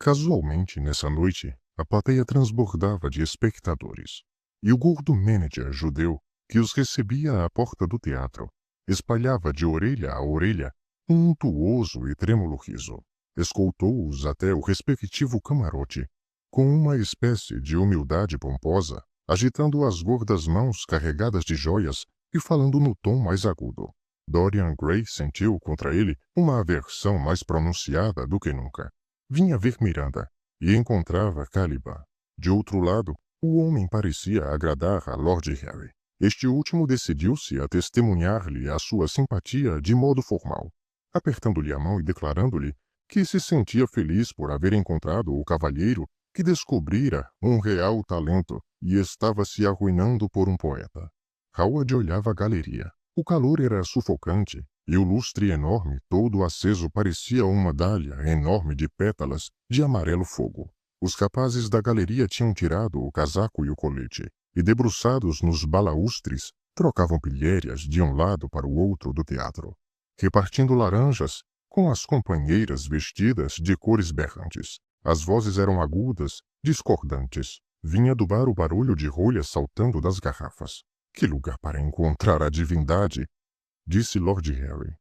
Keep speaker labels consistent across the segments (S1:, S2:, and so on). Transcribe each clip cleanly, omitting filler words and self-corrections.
S1: Casualmente, nessa noite, a plateia transbordava de espectadores. E o gordo manager judeu, que os recebia à porta do teatro, espalhava de orelha a orelha um untuoso e trêmulo riso. Escoltou-os até o respectivo camarote, com uma espécie de humildade pomposa, agitando as gordas mãos carregadas de joias e falando no tom mais agudo. Dorian Gray sentiu contra ele uma aversão mais pronunciada do que nunca. Vinha ver Miranda e encontrava Caliban. De outro lado, o homem parecia agradar a Lord Harry. Este último decidiu-se a testemunhar-lhe a sua simpatia de modo formal, apertando-lhe a mão e declarando-lhe que se sentia feliz por haver encontrado o cavalheiro que descobrira um real talento e estava se arruinando por um poeta. Howard olhava a galeria. O calor era sufocante e o lustre enorme, todo aceso, parecia uma dália enorme de pétalas de amarelo fogo. Os rapazes da galeria tinham tirado o casaco e o colete, e debruçados nos balaústres, trocavam pilhérias de um lado para o outro do teatro, repartindo laranjas com as companheiras vestidas de cores berrantes. As vozes eram agudas, discordantes. Vinha do bar o barulho de rolhas saltando das garrafas. Que lugar para encontrar a divindade! Disse Lord Harry.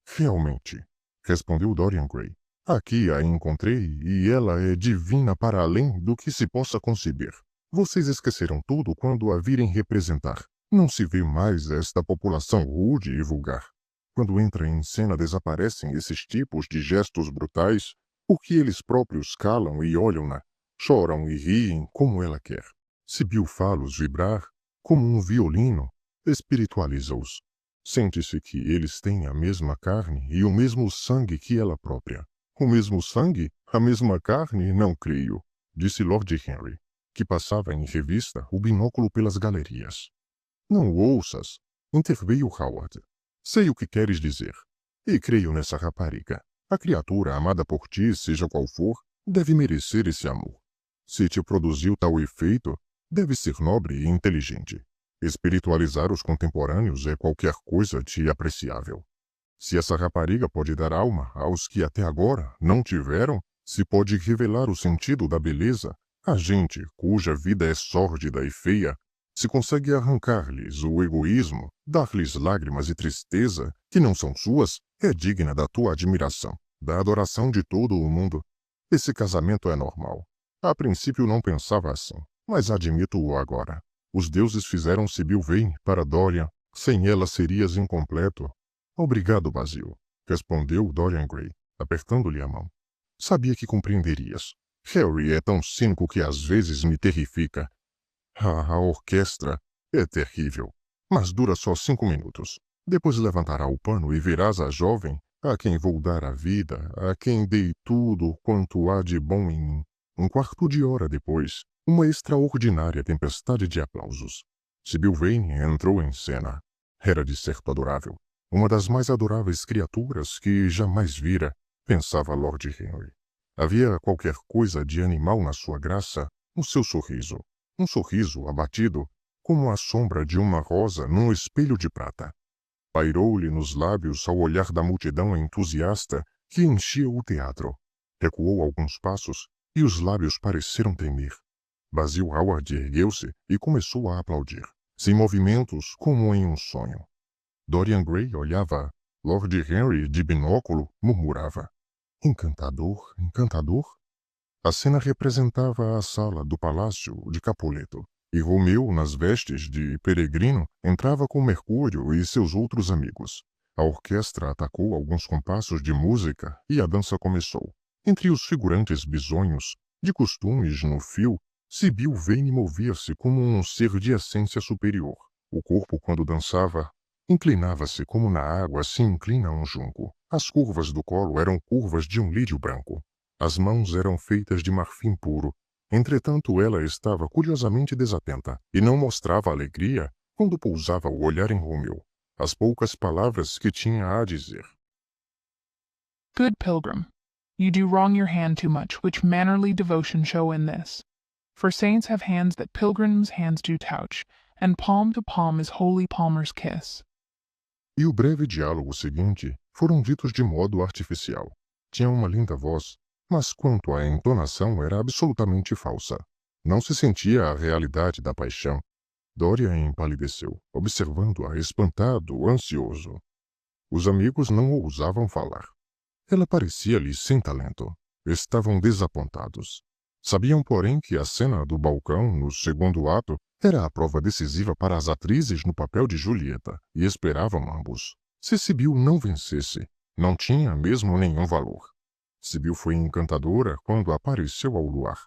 S1: Realmente, respondeu Dorian Gray. Aqui a encontrei e ela é divina para além do que se possa conceber. Vocês esqueceram tudo quando a virem representar. Não se vê mais esta população rude e vulgar. Quando entra em cena desaparecem esses tipos de gestos brutais, porque eles próprios calam e olham-na, choram e riem como ela quer. Se viu fá-los vibrar como um violino, espiritualiza-os. Sente-se que eles têm a mesma carne e o mesmo sangue que ela própria. O mesmo sangue? A mesma carne? Não creio, disse Lord Henry, que passava em revista o binóculo pelas galerias. Não o ouças, interveio Howard. Sei o que queres dizer, e creio nessa rapariga. A criatura amada por ti, seja qual for, deve merecer esse amor. Se te produziu tal efeito, deve ser nobre e inteligente. Espiritualizar os contemporâneos é qualquer coisa de apreciável. Se essa rapariga pode dar alma aos que até agora não tiveram, se pode revelar o sentido da beleza a gente cuja vida é sórdida e feia, se consegue arrancar-lhes o egoísmo, dar-lhes lágrimas e tristeza que não são suas, é digna da tua admiração, da adoração de todo o mundo. Esse casamento é normal. A princípio não pensava assim, mas admito-o agora. Os deuses fizeram Sibyl Vane para Dorian. Sem ela serias incompleto. Obrigado, Basil, respondeu Dorian Gray, apertando-lhe a mão. Sabia que compreenderias. Harry é tão cínico que às vezes me terrifica. A orquestra é terrível, mas dura só 5 minutos. Depois levantará o pano e verás a jovem a quem vou dar a vida, a quem dei tudo quanto há de bom em mim. Um quarto de hora depois, uma extraordinária tempestade de aplausos. Sibyl Vane entrou em cena. Era de certo adorável. Uma das mais adoráveis criaturas que jamais vira, pensava Lord Henry. Havia qualquer coisa de animal na sua graça, no seu sorriso. Um sorriso abatido, como a sombra de uma rosa num espelho de prata. Pairou-lhe nos lábios ao olhar da multidão entusiasta que enchia o teatro. Recuou alguns passos e os lábios pareceram tremer. Basil Howard ergueu-se e começou a aplaudir, sem movimentos como em um sonho. Dorian Gray olhava. Lord Henry, de binóculo, murmurava. Encantador, encantador. A cena representava a sala do palácio de Capuleto, e Romeu, nas vestes de peregrino, entrava com Mercúrio e seus outros amigos. A orquestra atacou alguns compassos de música e a dança começou. Entre os figurantes bisonhos, de costumes no fio, Sibyl Vane movia-se como um ser de essência superior. O corpo, quando dançava, inclinava-se como na água se inclina um junco. As curvas do colo eram curvas de um lírio branco. As mãos eram feitas de marfim puro. Entretanto, ela estava curiosamente desatenta e não mostrava alegria quando pousava o olhar em Romeu. As poucas palavras que tinha a dizer.
S2: Good pilgrim, you do wrong your hand too much, which mannerly devotion show in this. For saints have hands that pilgrims' hands do touch, and palm to palm is holy palmer's kiss.
S1: E o breve diálogo seguinte foram ditos de modo artificial. Tinha uma linda voz, Mas quanto à entonação, era absolutamente falsa. Não se sentia a realidade da paixão. Dorian empalideceu, observando-a espantado, ansioso. Os amigos não ousavam falar. Ela parecia-lhes sem talento. Estavam desapontados. Sabiam, porém, que a cena do balcão, no segundo ato, era a prova decisiva para as atrizes no papel de Julieta, e esperavam ambos. Se Sibyl não vencesse, não tinha mesmo nenhum valor. Sibyl foi encantadora quando apareceu ao luar,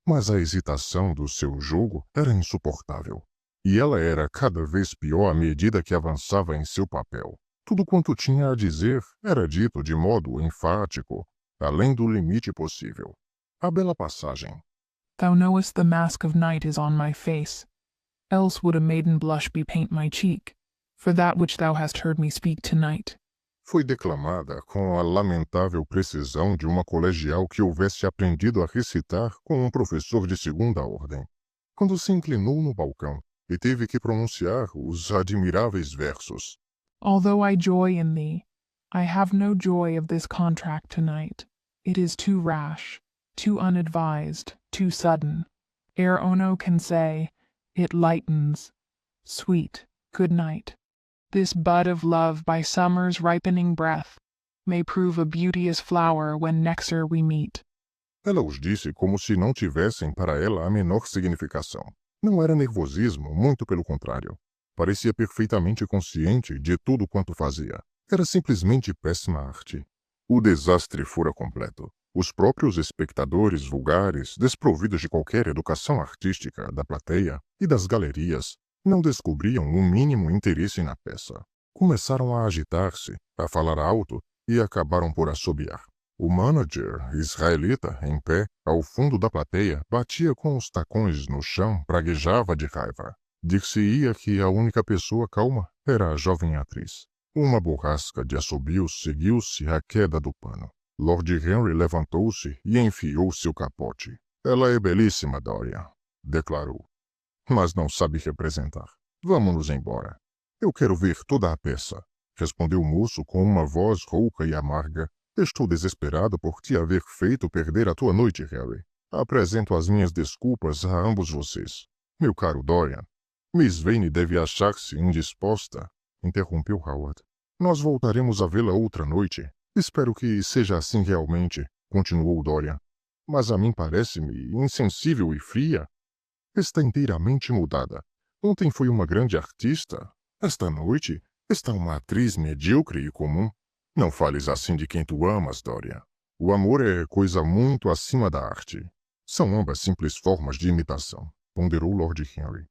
S1: mas a hesitação do seu jogo era insuportável. E ela era cada vez pior à medida que avançava em seu papel. Tudo quanto tinha a dizer era dito de modo enfático, além do limite possível. A bela passagem.
S2: Thou knowest the mask of night is on my face. Else would a maiden blush bepaint my cheek, for that which thou hast heard me speak tonight.
S1: Foi declamada com a lamentável precisão de uma colegial que houvesse aprendido a recitar com um professor de segunda ordem. Quando se inclinou no balcão e teve que pronunciar os admiráveis versos.
S2: Although I joy in thee, I have no joy of this contract tonight. It is too rash, too unadvised, too sudden. Ere Ono can say, it lightens. Sweet, good night. This bud of love by summer's ripening breath may prove a beauteous flower when next we meet.
S1: Ela os disse como se não tivessem para ela a menor significação. Não era nervosismo, muito pelo contrário. Parecia perfeitamente consciente de tudo quanto fazia. Era simplesmente péssima arte. O desastre fora completo. Os próprios espectadores vulgares, desprovidos de qualquer educação artística da plateia e das galerias, não descobriam um mínimo interesse na peça. Começaram a agitar-se, a falar alto e acabaram por assobiar. O manager israelita, em pé, ao fundo da plateia, batia com os tacões no chão, praguejava de raiva. Dir-se-ia que a única pessoa calma era a jovem atriz. Uma borrasca de assobios seguiu-se à queda do pano. Lord Henry levantou-se e enfiou seu capote. Ela é belíssima, Dorian, declarou. Mas não sabe representar. Vamos-nos embora. Eu quero ver toda a peça, respondeu o moço com uma voz rouca e amarga. Estou desesperado por te haver feito perder a tua noite, Harry. Apresento as minhas desculpas a ambos vocês. Meu caro Dorian, Miss Vane deve achar-se indisposta, interrompeu Howard. Nós voltaremos a vê-la outra noite. Espero que seja assim realmente, continuou Dorian. Mas a mim parece-me insensível e fria. Está inteiramente mudada. Ontem foi uma grande artista. Esta noite está uma atriz medíocre e comum. Não fales assim de quem tu amas, Dorian. O amor é coisa muito acima da arte. São ambas simples formas de imitação, ponderou Lord Henry.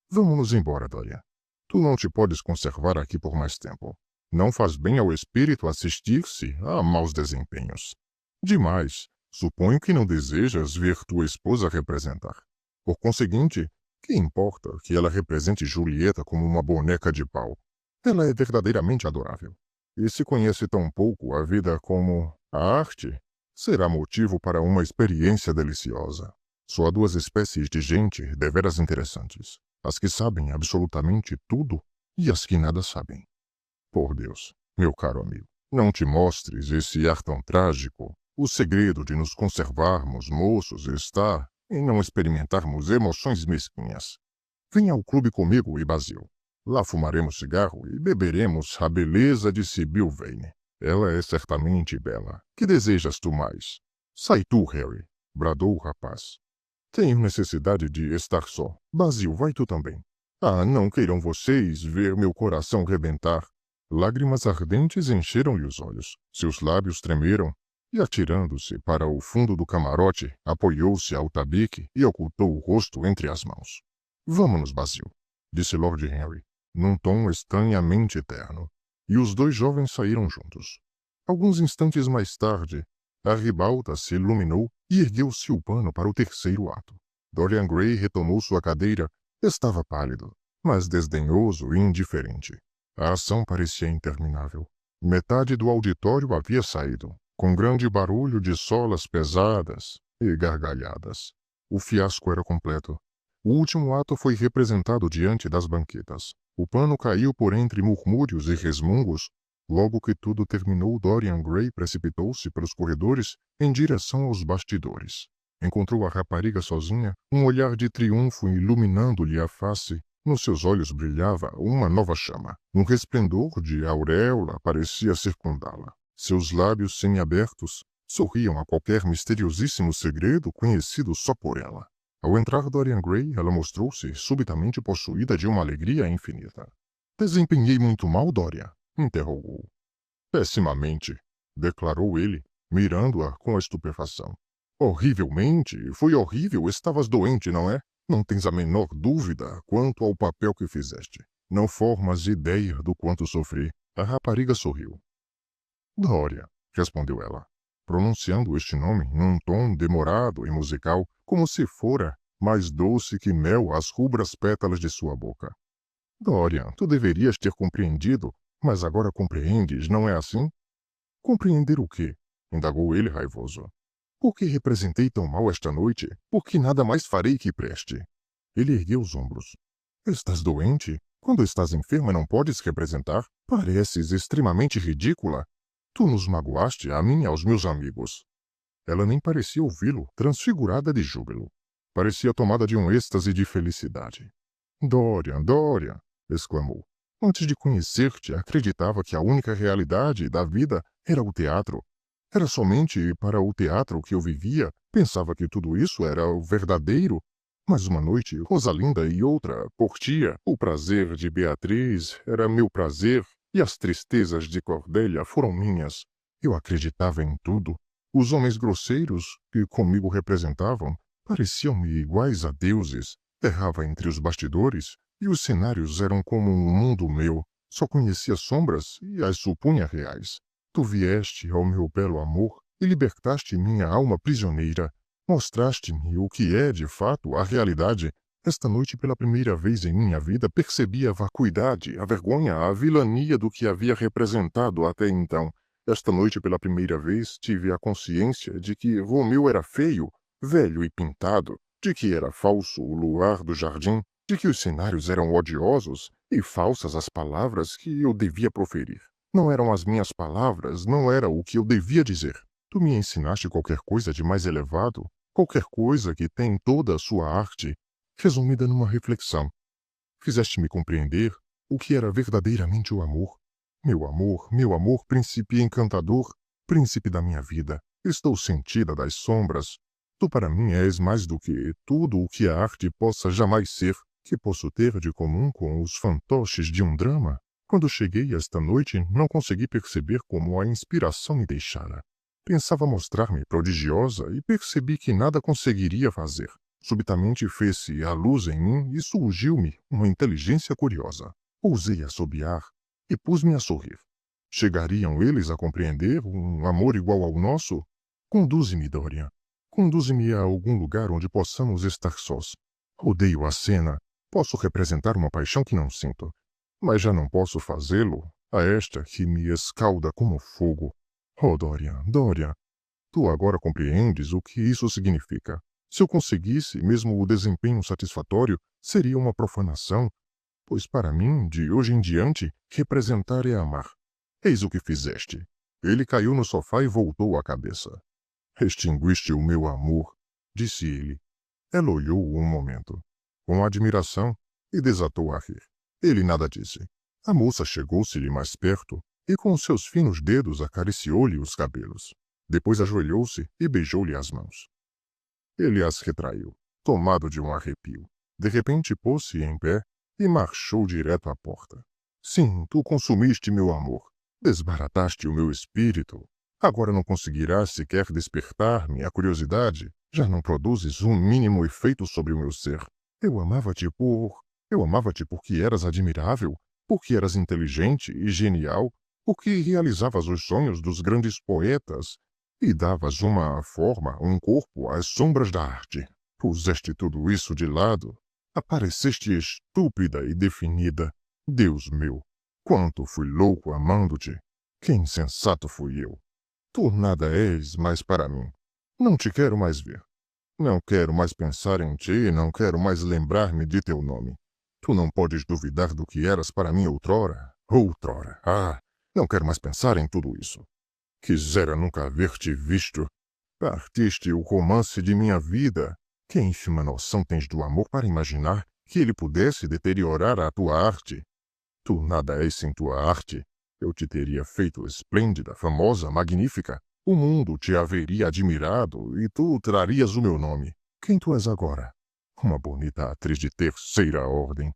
S1: Vamos-nos embora, Dorian. Tu não te podes conservar aqui por mais tempo. Não faz bem ao espírito assistir-se a maus desempenhos. Demais, suponho que não desejas ver tua esposa representar. Por conseguinte, que importa que ela represente Julieta como uma boneca de pau? Ela é verdadeiramente adorável. E se conhece tão pouco a vida como a arte, será motivo para uma experiência deliciosa. Só há duas espécies de gente deveras interessantes. As que sabem absolutamente tudo e as que nada sabem. Por Deus, meu caro amigo, não te mostres esse ar tão trágico. O segredo de nos conservarmos moços está em não experimentarmos emoções mesquinhas. Venha ao clube comigo e Basil. Lá fumaremos cigarro e beberemos a beleza de Sibyl Vane. Ela é certamente bela. Que desejas tu mais? Sai tu, Harry, bradou o rapaz. Tenho necessidade de estar só. Basil, vai tu também. Ah, não queiram vocês ver meu coração rebentar. Lágrimas ardentes encheram-lhe os olhos. Seus lábios tremeram. E, atirando-se para o fundo do camarote, apoiou-se ao tabique e ocultou o rosto entre as mãos. Vamos-nos, Basil, disse Lord Henry, num tom estranhamente terno. E os dois jovens saíram juntos. Alguns instantes mais tarde, a ribalta se iluminou e ergueu-se o pano para o terceiro ato. Dorian Gray retomou sua cadeira. Estava pálido, mas desdenhoso e indiferente. A ação parecia interminável. Metade do auditório havia saído, com grande barulho de solas pesadas e gargalhadas. O fiasco era completo. O último ato foi representado diante das banquetas. O pano caiu por entre murmúrios e resmungos Logo que tudo terminou, Dorian Gray precipitou-se pelos corredores em direção aos bastidores. Encontrou a rapariga sozinha, um olhar de triunfo iluminando-lhe a face. Nos seus olhos brilhava uma nova chama. Um resplendor de auréola parecia circundá-la. Seus lábios semiabertos sorriam a qualquer misteriosíssimo segredo conhecido só por ela. Ao entrar Dorian Gray, ela mostrou-se subitamente possuída de uma alegria infinita. "Desempenhei muito mal, Dorian?" interrogou. "Pessimamente", declarou ele, mirando-a com estupefação. "Horrivelmente, foi horrível, estavas doente, não é? Não tens a menor dúvida quanto ao papel que fizeste. Não formas ideia do quanto sofri." A rapariga sorriu. "Dorian", respondeu ela, pronunciando este nome num tom demorado e musical, como se fora mais doce que mel as rubras pétalas de sua boca. "Dorian, tu deverias ter compreendido, mas agora compreendes, não é assim?" "Compreender o quê?" indagou ele raivoso. "Por que representei tão mal esta noite? Por que nada mais farei que preste?" Ele ergueu os ombros. "Estás doente? Quando estás enferma não podes representar? Pareces extremamente ridícula. Tu nos magoaste, a mim e aos meus amigos." Ela nem parecia ouvi-lo, transfigurada de júbilo. Parecia tomada de um êxtase de felicidade. "Dorian, Dorian!" exclamou. "Antes de conhecer-te, acreditava que a única realidade da vida era o teatro. Era somente para o teatro que eu vivia. Pensava que tudo isso era o verdadeiro. Mas uma noite, Rosalinda e outra, Portia, o prazer de Beatriz era meu prazer e as tristezas de Cordélia foram minhas. Eu acreditava em tudo. Os homens grosseiros que comigo representavam pareciam-me iguais a deuses. Errava entre os bastidores e os cenários eram como um mundo meu. Só conhecia sombras e as supunha reais. Tu vieste ao meu belo amor e libertaste minha alma prisioneira. Mostraste-me o que é, de fato, a realidade. Esta noite, pela primeira vez em minha vida, percebi a vacuidade, a vergonha, a vilania do que havia representado até então. Esta noite, pela primeira vez, tive a consciência de que Romeu era feio, velho e pintado, de que era falso o luar do jardim, de que os cenários eram odiosos e falsas as palavras que eu devia proferir. Não eram as minhas palavras, não era o que eu devia dizer. Tu me ensinaste qualquer coisa de mais elevado, qualquer coisa que tem toda a sua arte, resumida numa reflexão. Fizeste-me compreender o que era verdadeiramente o amor. Meu amor, príncipe encantador, príncipe da minha vida. Estou sentida das sombras. Tu para mim és mais do que tudo o que a arte possa jamais ser. Que posso ter de comum com os fantoches de um drama? Quando cheguei esta noite, não consegui perceber como a inspiração me deixara. Pensava mostrar-me prodigiosa e percebi que nada conseguiria fazer. Subitamente fez-se a luz em mim e surgiu-me uma inteligência curiosa. Ousei assobiar e pus-me a sorrir. Chegariam eles a compreender um amor igual ao nosso? Conduze-me, Dorian. Conduze-me a algum lugar onde possamos estar sós. Odeio a cena. Posso representar uma paixão que não sinto, mas já não posso fazê-lo a esta que me escalda como fogo. Oh, Dorian, Dorian, tu agora compreendes o que isso significa. Se eu conseguisse, mesmo o desempenho satisfatório, seria uma profanação, pois para mim, de hoje em diante, representar é amar. Eis o que fizeste. Ele caiu no sofá e voltou a cabeça. Extinguiste o meu amor, disse ele. Ela olhou um momento, com admiração, e desatou a rir. Ele nada disse. A moça chegou-se-lhe mais perto e com seus finos dedos acariciou-lhe os cabelos. Depois ajoelhou-se e beijou-lhe as mãos. Ele as retraiu, tomado de um arrepio. De repente pôs-se em pé e marchou direto à porta. Sim, tu consumiste meu amor. Desbarataste o meu espírito. Agora não conseguirás sequer despertar-me a curiosidade. Já não produzes um mínimo efeito sobre o meu ser. Eu amava-te porque eras admirável, porque eras inteligente e genial, porque realizavas os sonhos dos grandes poetas e davas uma forma, um corpo às sombras da arte. Puseste tudo isso de lado. Apareceste estúpida e definida. Deus meu, quanto fui louco amando-te. Que insensato fui eu. Tu nada és mais para mim. Não te quero mais ver. Não quero mais pensar em ti, não quero mais lembrar-me de teu nome. Tu não podes duvidar do que eras para mim outrora. Outrora, ah! Não quero mais pensar em tudo isso. Quisera nunca haver-te visto. Partiste o romance de minha vida. Que ínfima noção tens do amor para imaginar que ele pudesse deteriorar a tua arte? Tu nada és sem tua arte. Eu te teria feito esplêndida, famosa, magnífica. O mundo te haveria admirado e tu trarias o meu nome. Quem tu és agora? Uma bonita atriz de terceira ordem.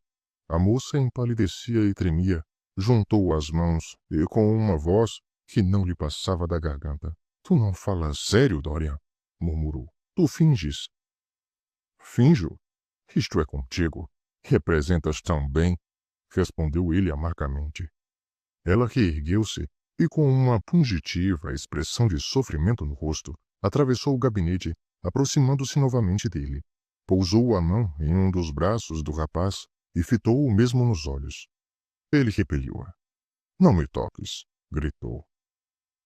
S1: A moça empalidecia e tremia, juntou as mãos e, com uma voz que não lhe passava da garganta: Tu não falas sério, Dorian? Murmurou. Tu finges. Finjo? Isto é contigo. Representas tão bem, respondeu ele amargamente. Ela reergueu-se e, com uma pungitiva expressão de sofrimento no rosto, atravessou o gabinete, aproximando-se novamente dele. Pousou a mão em um dos braços do rapaz e fitou-o mesmo nos olhos. Ele repeliu-a. Não me toques, gritou.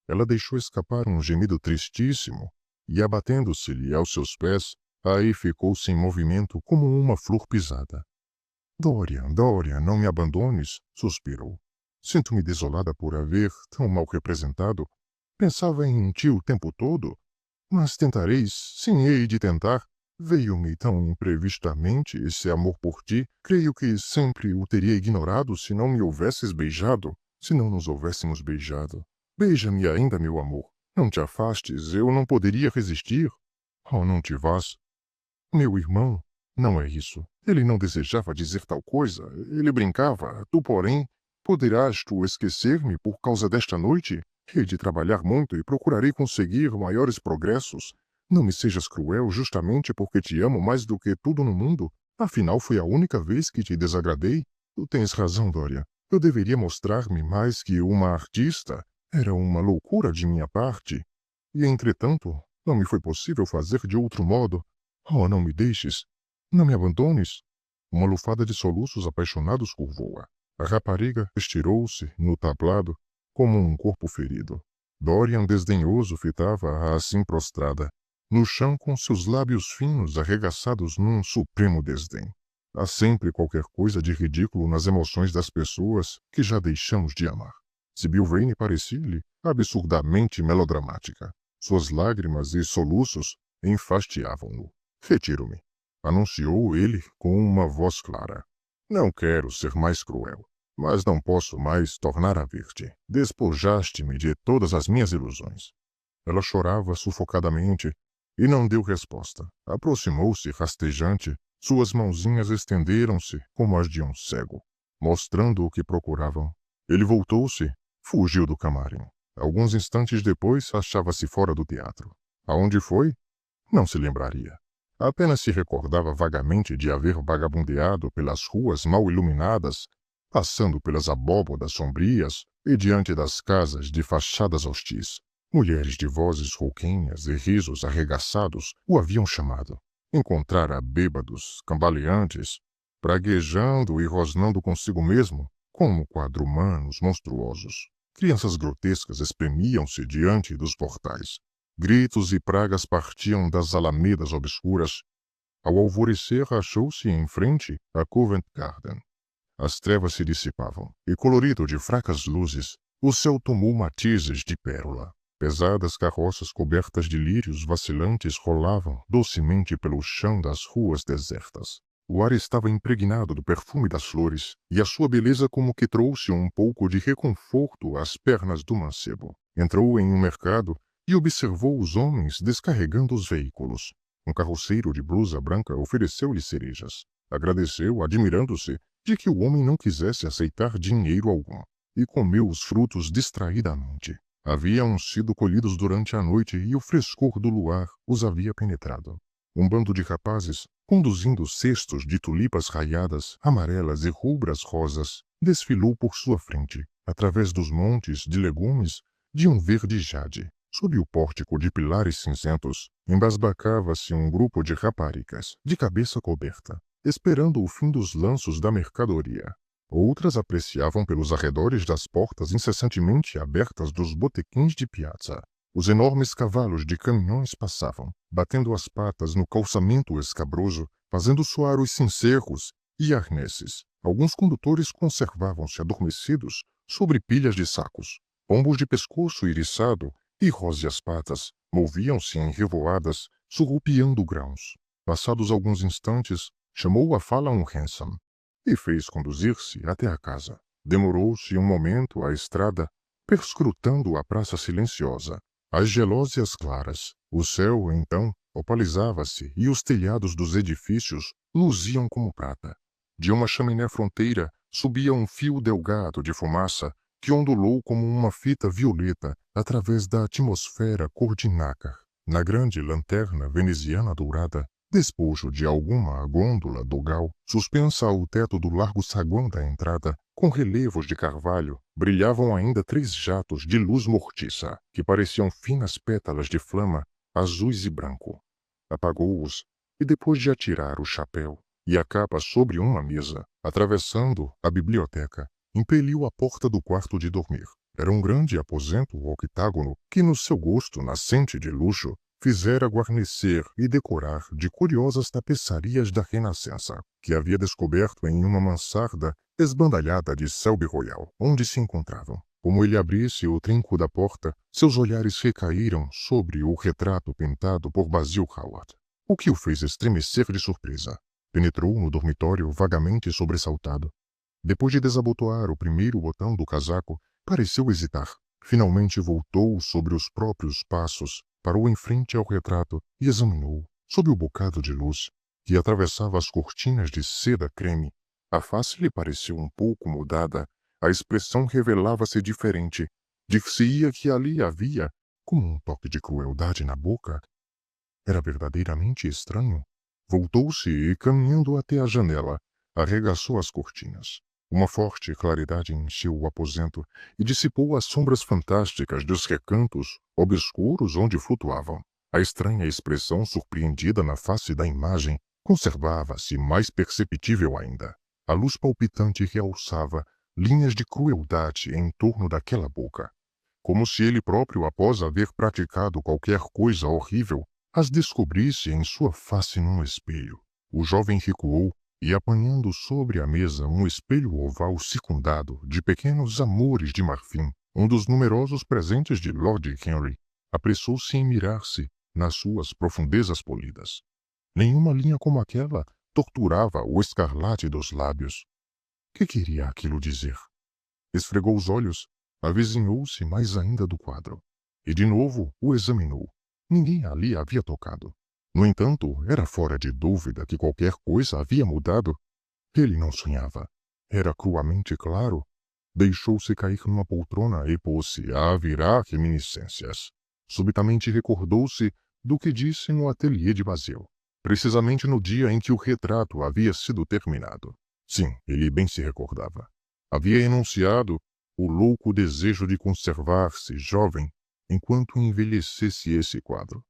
S1: Ela deixou escapar um gemido tristíssimo e, abatendo-se-lhe aos seus pés, aí ficou sem movimento como uma flor pisada. Dorian, Dorian, não me abandones, suspirou. Sinto-me desolada por haver tão mal representado. Pensava em ti o tempo todo, mas tentarei, sim, hei de tentar. Veio-me tão imprevistamente esse amor por ti, creio que sempre o teria ignorado se não me houvesses beijado, se não nos houvéssemos beijado. Beija-me ainda, meu amor. Não te afastes, eu não poderia resistir. Oh, não te vás. Meu irmão, não é isso. Ele não desejava dizer tal coisa. Ele brincava. Tu, porém, poderás tu esquecer-me por causa desta noite? Hei de trabalhar muito e procurarei conseguir maiores progressos. Não me sejas cruel justamente porque te amo mais do que tudo no mundo. Afinal, foi a única vez que te desagradei. Tu tens razão, Dorian. Eu deveria mostrar-me mais que uma artista. Era uma loucura de minha parte. E, entretanto, não me foi possível fazer de outro modo. Oh, não me deixes. Não me abandones. Uma lufada de soluços apaixonados curvou-a. A rapariga estirou-se no tablado como um corpo ferido. Dorian, desdenhoso, fitava-a assim prostrada, no chão com seus lábios finos arregaçados num supremo desdém. Há sempre qualquer coisa de ridículo nas emoções das pessoas que já deixamos de amar. Sibyl Vane parecia-lhe absurdamente melodramática. Suas lágrimas e soluços enfastiavam-no. Retiro-me, anunciou ele com uma voz clara. Não quero ser mais cruel, mas não posso mais tornar a ver-te. Despojaste-me de todas as minhas ilusões. Ela chorava sufocadamente e não deu resposta. Aproximou-se rastejante, suas mãozinhas estenderam-se como as de um cego, mostrando o que procuravam. Ele voltou-se, fugiu do camarim. Alguns instantes depois achava-se fora do teatro. Aonde foi? Não se lembraria. Apenas se recordava vagamente de haver vagabundeado pelas ruas mal iluminadas, passando pelas abóbodas sombrias e diante das casas de fachadas hostis. Mulheres de vozes rouquinhas e risos arregaçados o haviam chamado. Encontrara bêbados, cambaleantes, praguejando e rosnando consigo mesmo, como quadrumanos monstruosos. Crianças grotescas espremiam-se diante dos portais. Gritos e pragas partiam das alamedas obscuras. Ao alvorecer achou-se em frente a Covent Garden. As trevas se dissipavam, e colorido de fracas luzes, o céu tomou matizes de pérola. Pesadas carroças cobertas de lírios vacilantes rolavam docemente pelo chão das ruas desertas. O ar estava impregnado do perfume das flores, e a sua beleza como que trouxe um pouco de reconforto às pernas do mancebo. Entrou em um mercado e observou os homens descarregando os veículos. Um carroceiro de blusa branca ofereceu-lhe cerejas. Agradeceu, admirando-se de que o homem não quisesse aceitar dinheiro algum, e comeu os frutos distraidamente. Haviam sido colhidos durante a noite e o frescor do luar os havia penetrado. Um bando de rapazes, conduzindo cestos de tulipas raiadas, amarelas e rubras rosas, desfilou por sua frente, através dos montes de legumes de um verde jade. Sob o pórtico de pilares cinzentos, embasbacava-se um grupo de raparigas, de cabeça coberta, esperando o fim dos lanços da mercadoria. Outras apreciavam pelos arredores das portas incessantemente abertas dos botequins de piazza. Os enormes cavalos de caminhões passavam, batendo as patas no calçamento escabroso, fazendo soar os cencerros e arneses. Alguns condutores conservavam-se adormecidos sobre pilhas de sacos. Pombos de pescoço iriçado e róseas patas moviam-se em revoadas, surrupiando grãos. Passados alguns instantes, chamou à fala um hansom e fez conduzir-se até a casa. Demorou-se um momento à estrada, perscrutando a praça silenciosa, as gelósias claras. O céu, então, opalizava-se e os telhados dos edifícios luziam como prata. De uma chaminé fronteira subia um fio delgado de fumaça que ondulou como uma fita violeta através da atmosfera cor de nácar. Na grande lanterna veneziana dourada, despojo de alguma gôndola dogal, suspensa ao teto do largo saguão da entrada, com relevos de carvalho, brilhavam ainda 3 jatos de luz mortiça, que pareciam finas pétalas de flama, azuis e branco. Apagou-os, e depois de atirar o chapéu e a capa sobre uma mesa, atravessando a biblioteca, impeliu a porta do quarto de dormir. Era um grande aposento octágono que, no seu gosto nascente de luxo, fizera guarnecer e decorar de curiosas tapeçarias da Renascença, que havia descoberto em uma mansarda esbandalhada de Selby Royal, onde se encontravam. Como ele abrisse o trinco da porta, seus olhares recaíram sobre o retrato pintado por Basil Hallward, o que o fez estremecer de surpresa. Penetrou no dormitório vagamente sobressaltado. Depois de desabotoar o primeiro botão do casaco, pareceu hesitar. Finalmente voltou sobre os próprios passos, parou em frente ao retrato e examinou, sob o bocado de luz que atravessava as cortinas de seda creme. A face lhe pareceu um pouco mudada, a expressão revelava-se diferente. Dir-se-ia que ali havia, como um toque de crueldade na boca. Era verdadeiramente estranho. Voltou-se e, caminhando até a janela, arregaçou as cortinas. Uma forte claridade encheu o aposento e dissipou as sombras fantásticas dos recantos obscuros onde flutuavam. A estranha expressão surpreendida na face da imagem conservava-se mais perceptível ainda. A luz palpitante realçava linhas de crueldade em torno daquela boca, como se ele próprio, após haver praticado qualquer coisa horrível, as descobrisse em sua face num espelho. O jovem recuou e, apanhando sobre a mesa um espelho oval circundado de pequenos amores de marfim, um dos numerosos presentes de Lord Henry, apressou-se em mirar-se nas suas profundezas polidas. Nenhuma linha como aquela torturava o escarlate dos lábios. Que queria aquilo dizer? Esfregou os olhos, avizinhou-se mais ainda do quadro, e de novo o examinou. Ninguém ali havia tocado. No entanto, era fora de dúvida que qualquer coisa havia mudado. Ele não sonhava. Era cruamente claro. Deixou-se cair numa poltrona e pôs-se a virar reminiscências. Subitamente recordou-se do que disse no ateliê de Basil, precisamente no dia em que o retrato havia sido terminado. Sim, ele bem se recordava. Havia enunciado o louco desejo de conservar-se jovem enquanto envelhecesse esse quadro.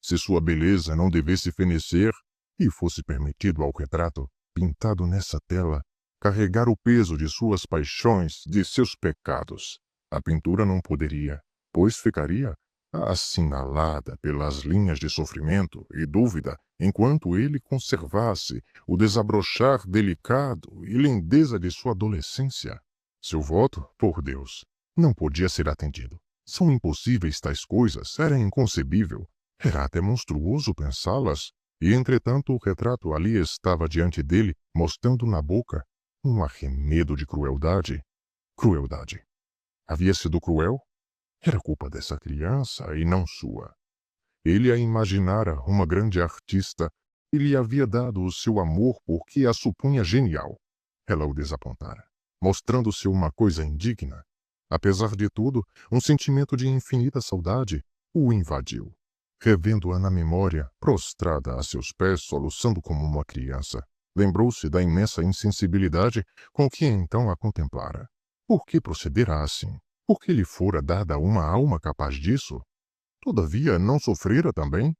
S1: Se sua beleza não devesse fenecer e fosse permitido ao retrato, pintado nessa tela, carregar o peso de suas paixões, de seus pecados, a pintura não poderia, pois ficaria assinalada pelas linhas de sofrimento e dúvida, enquanto ele conservasse o desabrochar delicado e lindeza de sua adolescência. Seu voto, por Deus, não podia ser atendido. São impossíveis tais coisas, era inconcebível. Era até monstruoso pensá-las, e entretanto o retrato ali estava diante dele, mostrando na boca um arremedo de crueldade. Crueldade. Havia sido cruel? Era culpa dessa criança e não sua. Ele a imaginara uma grande artista e lhe havia dado o seu amor porque a supunha genial. Ela o desapontara, mostrando-se uma coisa indigna. Apesar de tudo, um sentimento de infinita saudade o invadiu. Revendo-a na memória, prostrada a seus pés, soluçando como uma criança, lembrou-se da imensa insensibilidade com que então a contemplara. Por que procedera assim? Por que lhe fora dada uma alma capaz disso? Todavia, não sofrera também?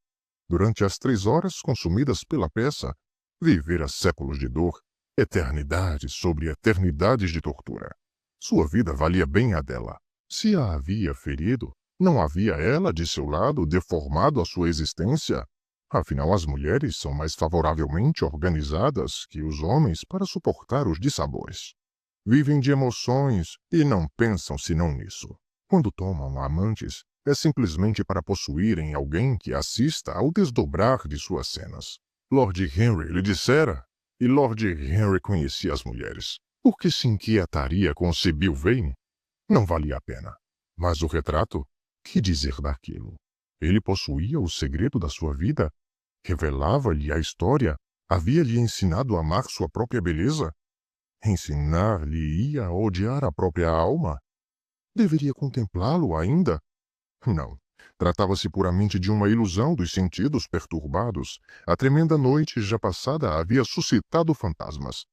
S1: Durante as 3 horas consumidas pela peça, vivera séculos de dor, eternidades sobre eternidades de tortura. Sua vida valia bem a dela. Se a havia ferido, não havia ela, de seu lado, deformado a sua existência? Afinal, as mulheres são mais favoravelmente organizadas que os homens para suportar os dissabores. Vivem de emoções e não pensam senão nisso. Quando tomam amantes, é simplesmente para possuírem alguém que assista ao desdobrar de suas cenas. Lord Henry lhe dissera, e Lord Henry conhecia as mulheres. Por que se inquietaria com Sibyl Vane? Não valia a pena. Mas o retrato? Que dizer daquilo? Ele possuía o segredo da sua vida? Revelava-lhe a história? Havia-lhe ensinado a amar sua própria beleza? Ensinar-lhe-ia a odiar a própria alma? Deveria contemplá-lo ainda? Não. Tratava-se puramente de uma ilusão dos sentidos perturbados. A tremenda noite já passada havia suscitado fantasmas.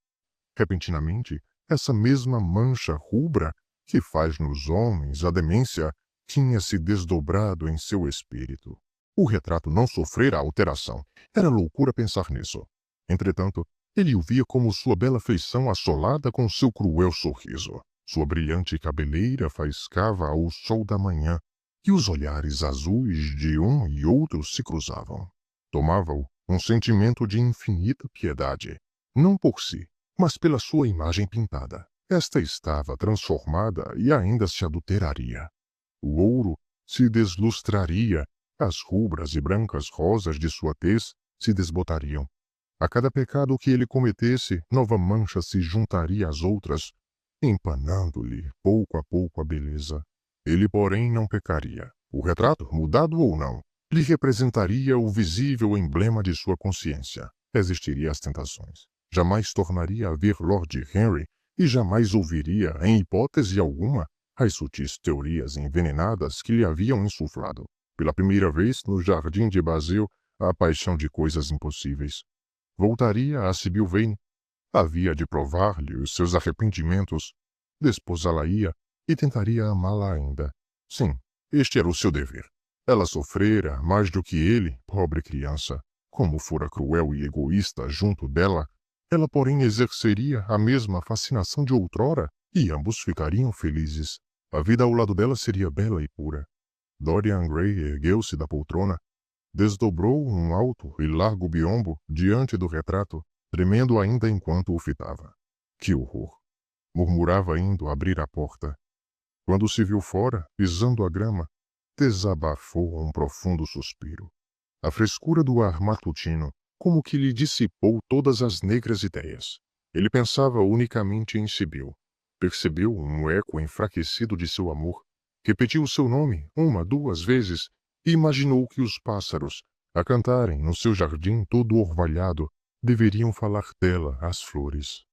S1: Repentinamente, essa mesma mancha rubra que faz nos homens a demência tinha se desdobrado em seu espírito. O retrato não sofrera alteração. Era loucura pensar nisso. Entretanto, ele o via como sua bela feição assolada com seu cruel sorriso. Sua brilhante cabeleira faiscava ao sol da manhã, e os olhares azuis de um e outro se cruzavam. Tomava-o um sentimento de infinita piedade, não por si, mas pela sua imagem pintada. Esta estava transformada e ainda se adulteraria. O ouro se deslustraria, as rubras e brancas rosas de sua tez se desbotariam. A cada pecado que ele cometesse, nova mancha se juntaria às outras, empanando-lhe pouco a pouco a beleza. Ele, porém, não pecaria. O retrato, mudado ou não, lhe representaria o visível emblema de sua consciência. Resistiria às tentações. Jamais tornaria a ver Lord Henry e jamais ouviria, em hipótese alguma, as sutis teorias envenenadas que lhe haviam insuflado, pela primeira vez no jardim de Basil, a paixão de coisas impossíveis. Voltaria a Sibyl Vane. Havia de provar-lhe os seus arrependimentos. Desposá-la-ia e tentaria amá-la ainda. Sim, este era o seu dever. Ela sofrera mais do que ele, pobre criança. Como fora cruel e egoísta junto dela, ela, porém, exerceria a mesma fascinação de outrora e ambos ficariam felizes. A vida ao lado dela seria bela e pura. Dorian Gray ergueu-se da poltrona, desdobrou um alto e largo biombo diante do retrato, tremendo ainda enquanto o fitava. Que horror! Murmurava indo abrir a porta. Quando se viu fora, pisando a grama, desabafou um profundo suspiro. A frescura do ar matutino como que lhe dissipou todas as negras ideias. Ele pensava unicamente em Sibyl. Percebeu um eco enfraquecido de seu amor. Repetiu seu nome 1, 2 vezes e imaginou que os pássaros, a cantarem no seu jardim todo orvalhado, deveriam falar dela às flores.